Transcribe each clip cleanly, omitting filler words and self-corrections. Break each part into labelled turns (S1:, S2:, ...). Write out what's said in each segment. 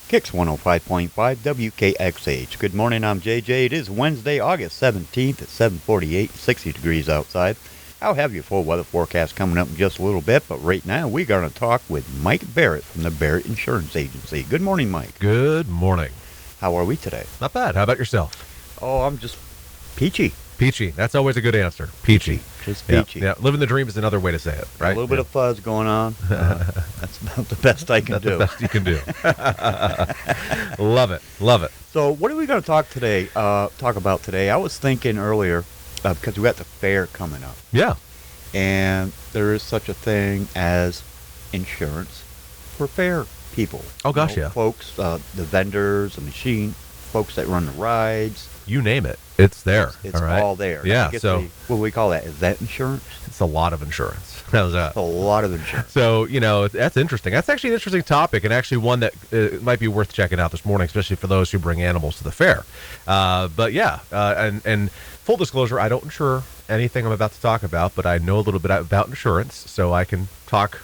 S1: Kicks 105.5 WKXH. Good morning, I'm JJ. It is Wednesday, August 17th at 7:48, 60 degrees outside. I'll have your full weather forecast coming up in just a little bit, but right now we're going to talk with Mike Barrett from the Barrett Insurance Agency. Good morning, Mike.
S2: Good morning.
S1: How are we today?
S2: Not bad. How about yourself?
S1: Oh, I'm just peachy.
S2: Peachy. That's always a good answer. Peachy.
S1: Just peachy.
S2: Yeah. Living the dream is another way to say it, right?
S1: A little bit of fuzz going on. That's about the best I can do.
S2: That's the best you can do. Love it. Love it.
S1: So what are we going to talk about today? I was thinking earlier, because we got the fair coming up.
S2: Yeah.
S1: And there is such a thing as insurance for fair people.
S2: Oh, gosh, yeah.
S1: Folks, the vendors, the machine, folks that run the rides.
S2: You name it. It's there.
S1: It's
S2: all right?
S1: all there.
S2: Yeah.
S1: So what do we call that? Is that insurance?
S2: It's a lot of insurance. How's that?
S1: It's a lot of insurance.
S2: So, that's interesting. That's actually an interesting topic, and actually one that might be worth checking out this morning, especially for those who bring animals to the fair. But yeah, and full disclosure, I don't insure anything I'm about to talk about, but I know a little bit about insurance, so I can talk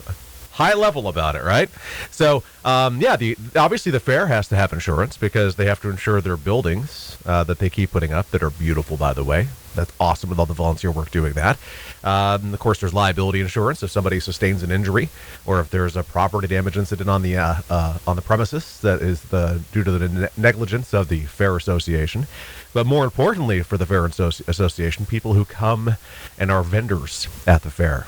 S2: high level about it, right? So, obviously the fair has to have insurance because they have to insure their buildings that they keep putting up that are beautiful, by the way. That's awesome with all the volunteer work doing that. Of course, there's liability insurance if somebody sustains an injury or if there's a property damage incident on the premises that is due to the negligence of the Fair Association. But more importantly for the Fair Association, people who come and are vendors at the fair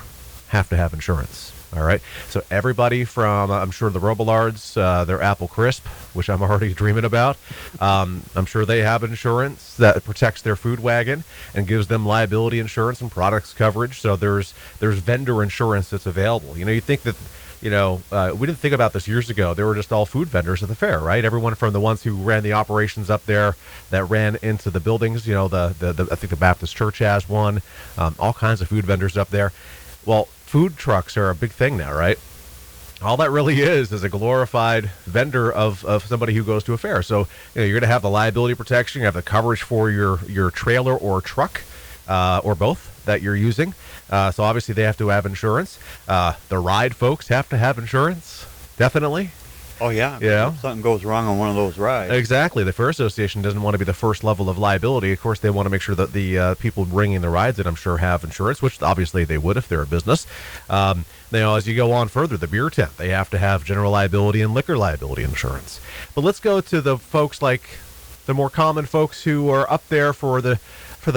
S2: have to have insurance. All right. So everybody from, I'm sure, the Robillards, their Apple Crisp, which I'm already dreaming about. I'm sure they have insurance that protects their food wagon and gives them liability insurance and products coverage. So there's vendor insurance that's available. You think that, we didn't think about this years ago. They were just all food vendors at the fair, right? Everyone from the ones who ran the operations up there that ran into the buildings. I think the Baptist Church has one. All kinds of food vendors up there. Well, food trucks are a big thing now, right? All that really is a glorified vendor of somebody who goes to a fair. So you're going to have the liability protection, you have the coverage for your trailer or truck, or both that you're using. So obviously they have to have insurance. The ride folks have to have insurance, definitely.
S1: Oh, yeah.
S2: Yeah.
S1: If something goes wrong on one of those rides.
S2: Exactly. The Fair Association doesn't want to be the first level of liability. Of course, they want to make sure that the people bringing the rides in, I'm sure, have insurance, which obviously they would if they're a business. As you go on further, the beer tent, they have to have general liability and liquor liability insurance. But let's go to the folks like the more common folks who are up there for the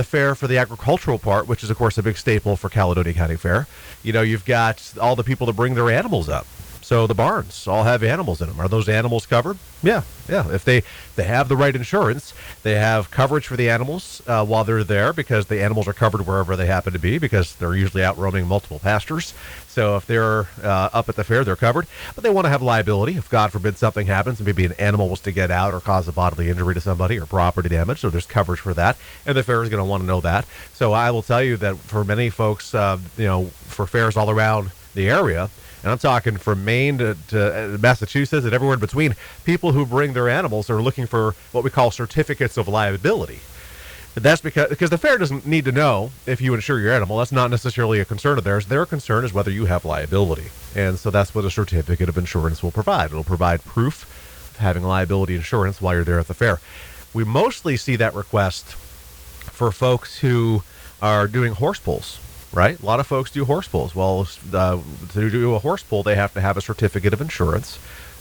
S2: fair, for the agricultural part, which is, of course, a big staple for Caledonia County Fair. You've got all the people that bring their animals up. So the barns all have animals in them. Are those animals covered? Yeah. If they have the right insurance, they have coverage for the animals while they're there because the animals are covered wherever they happen to be because they're usually out roaming multiple pastures. So if they're up at the fair, they're covered. But they want to have liability if, God forbid, something happens and maybe an animal was to get out or cause a bodily injury to somebody or property damage. So there's coverage for that. And the fair is going to want to know that. So I will tell you that for many folks, for fairs all around the area, and I'm talking from Maine to Massachusetts and everywhere in between, people who bring their animals are looking for what we call certificates of liability. That's because the fair doesn't need to know if you insure your animal. That's not necessarily a concern of theirs. Their concern is whether you have liability. And so that's what a certificate of insurance will provide. It'll provide proof of having liability insurance while you're there at the fair. We mostly see that request for folks who are doing horse pulls. Right? A lot of folks do horse pulls. Well, to do a horse pull, they have to have a certificate of insurance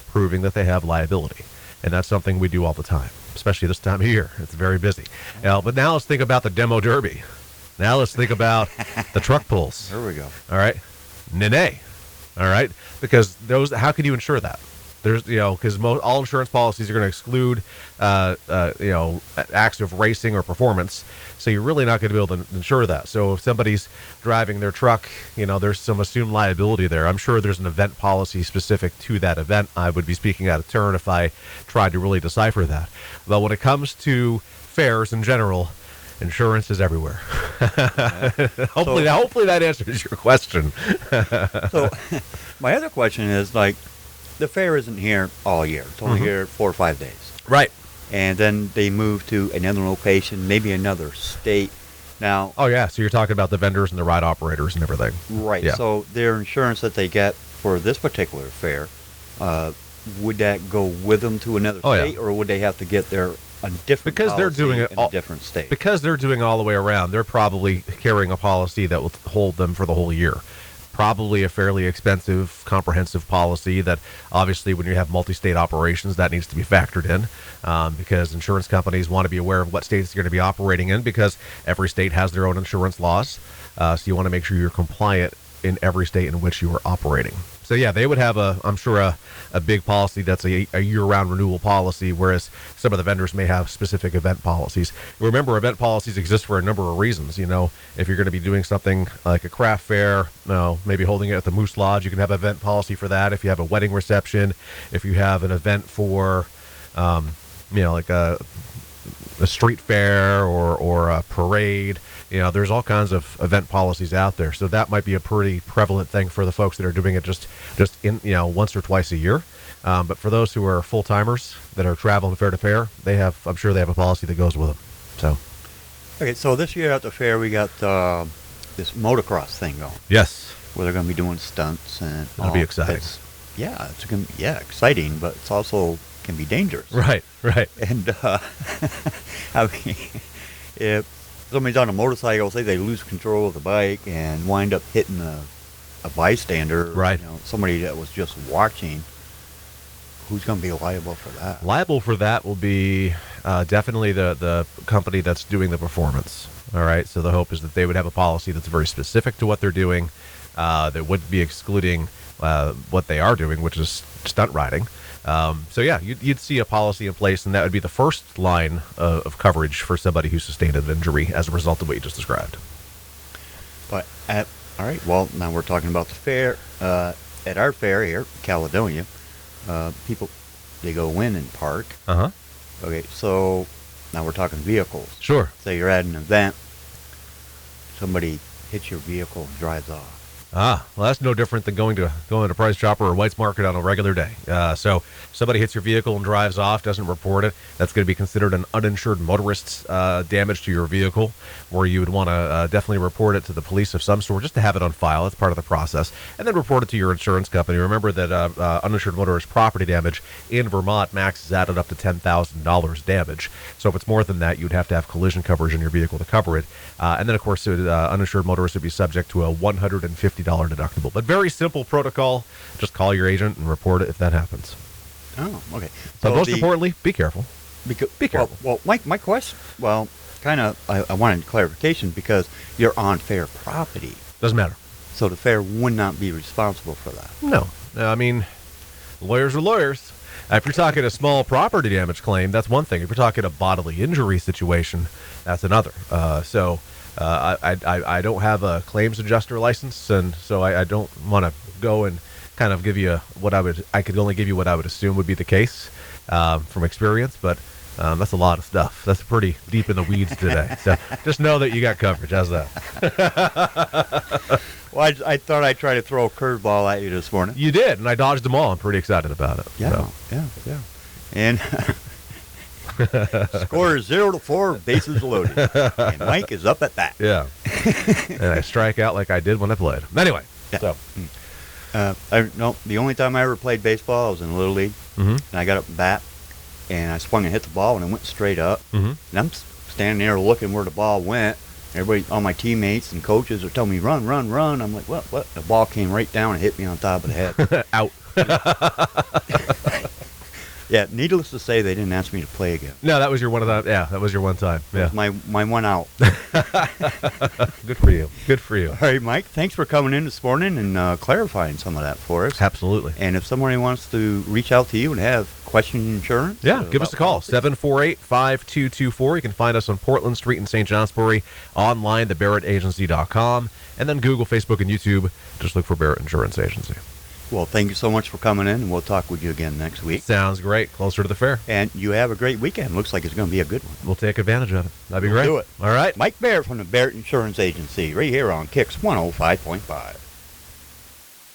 S2: proving that they have liability. And that's something we do all the time, especially this time of year. It's very busy. But now let's think about the demo derby. Now let's think about the truck pulls.
S1: There we go.
S2: All right? Nene. All right? Because how can you insure that? There's, because all insurance policies are going to exclude, acts of racing or performance. So you're really not going to be able to insure that. So if somebody's driving their truck, there's some assumed liability there. I'm sure there's an event policy specific to that event. I would be speaking out of turn if I tried to really decipher that. But when it comes to fairs in general, insurance is everywhere. Hopefully that answers your question.
S1: So my other question is, the fair isn't here all year. It's only here 4 or 5 days.
S2: Right.
S1: And then they move to another location, maybe another state. Now.
S2: Oh, yeah. So you're talking about the vendors and the ride operators and everything.
S1: Right.
S2: Yeah.
S1: So their insurance that they get for this particular fair, would that go with them to another
S2: Oh, yeah.
S1: state, or would they have to get their a different
S2: Because they're
S1: policy
S2: doing it
S1: in
S2: all-
S1: a different state?
S2: Because they're doing it all the way around, they're probably carrying a policy that will hold them for the whole year. Probably a fairly expensive, comprehensive policy that obviously when you have multi-state operations, that needs to be factored in because insurance companies want to be aware of what states you're going to be operating in because every state has their own insurance laws. So you want to make sure you're compliant in every state in which you are operating. So yeah, they would have I'm sure a big policy that's a year-round renewal policy, whereas some of the vendors may have specific event policies. Remember, event policies exist for a number of reasons. If you're going to be doing something like a craft fair, maybe holding it at the Moose Lodge, you can have an event policy for that. If you have a wedding reception, if you have an event for, like a street fair or a parade. There's all kinds of event policies out there. So that might be a pretty prevalent thing for the folks that are doing it just in, once or twice a year. But for those who are full timers that are traveling fair to fair, I'm sure they have a policy that goes with them. So.
S1: Okay, so this year at the fair we got this motocross thing going.
S2: Yes.
S1: Where they're going to be doing stunts and
S2: It'll be exciting.
S1: It's going to be exciting, but it's also can be dangerous.
S2: Right.
S1: And I mean, if somebody's on a motorcycle, say they lose control of the bike and wind up hitting a bystander,
S2: right?
S1: Somebody that was just watching, who's going to be liable for that?
S2: Liable for that will be definitely the company that's doing the performance. All right. So the hope is that they would have a policy that's very specific to what they're doing, that would be excluding what they are doing, which is stunt riding. So yeah, you'd see a policy in place, and that would be the first line of coverage for somebody who sustained an injury as a result of what you just described.
S1: But all right, well, now we're talking about the fair. At our fair here, Caledonia, people, they go in and park.
S2: Uh-huh.
S1: Okay, so now we're talking vehicles.
S2: Sure.
S1: Say you're at an event, somebody hits your vehicle and drives off.
S2: Well, that's no different than going to Price Chopper or White's Market on a regular day. So somebody hits your vehicle and drives off, doesn't report it. That's going to be considered an uninsured motorist's damage to your vehicle, where you would want to definitely report it to the police of some sort, just to have it on file. That's part of the process. And then report it to your insurance company. Remember that uninsured motorist property damage in Vermont maxes out at up to $10,000 damage. So if it's more than that, you'd have to have collision coverage in your vehicle to cover it. And then, of course, uninsured motorists would be subject to a $150 deductible. But very simple protocol. Just call your agent and report it if that happens.
S1: Oh, okay.
S2: But most importantly, be careful. Be careful.
S1: Well, my question, I wanted clarification because you're on fair property.
S2: Doesn't matter.
S1: So the fair would not be responsible for that.
S2: No. I mean, lawyers are lawyers. If you're talking a small property damage claim, that's one thing. If you're talking a bodily injury situation, that's another. I don't have a claims adjuster license, and so I don't want to go and kind of give you I could only give you what I would assume would be the case from experience, but that's a lot of stuff. That's pretty deep in the weeds today. So just know that you got coverage. How's that?
S1: Well, I thought I'd try to throw a curveball at you this morning.
S2: You did, and I dodged them all. I'm pretty excited about it.
S1: Yeah. And score is 0-4, bases loaded. And Mike is up at bat.
S2: Yeah. And I strike out like I did when I played. Anyway,
S1: yeah. So. The only time I ever played baseball, I was in Little League.
S2: Mm-hmm.
S1: And I got up and bat, and I swung and hit the ball, and it went straight up.
S2: Mm-hmm.
S1: And I'm standing there looking where the ball went. Everybody, all my teammates and coaches are telling me, run, run, run. I'm like, what? The ball came right down and hit me on top of the head.
S2: Out.
S1: Yeah, needless to say, they didn't ask me to play again.
S2: No, that was your one of the. Yeah, that was your one time. Yeah,
S1: my one out.
S2: Good for you. Good for you.
S1: All right, Mike. Thanks for coming in this morning and clarifying some of that for us.
S2: Absolutely.
S1: And if somebody wants to reach out to you and have questions on insurance,
S2: give us a call. 748-5224. You can find us on Portland Street in St. Johnsbury, online, thebarrettagency.com, and then Google, Facebook, and YouTube. Just look for Barrett Insurance Agency.
S1: Well, thank you so much for coming in, and we'll talk with you again next week.
S2: Sounds great. Closer to the fair.
S1: And you have a great weekend. Looks like it's going to be a good one.
S2: We'll take advantage of it. That'd be great.
S1: Do it.
S2: All right.
S1: Mike Barrett from the Barrett Insurance Agency, right here on Kicks 105.5.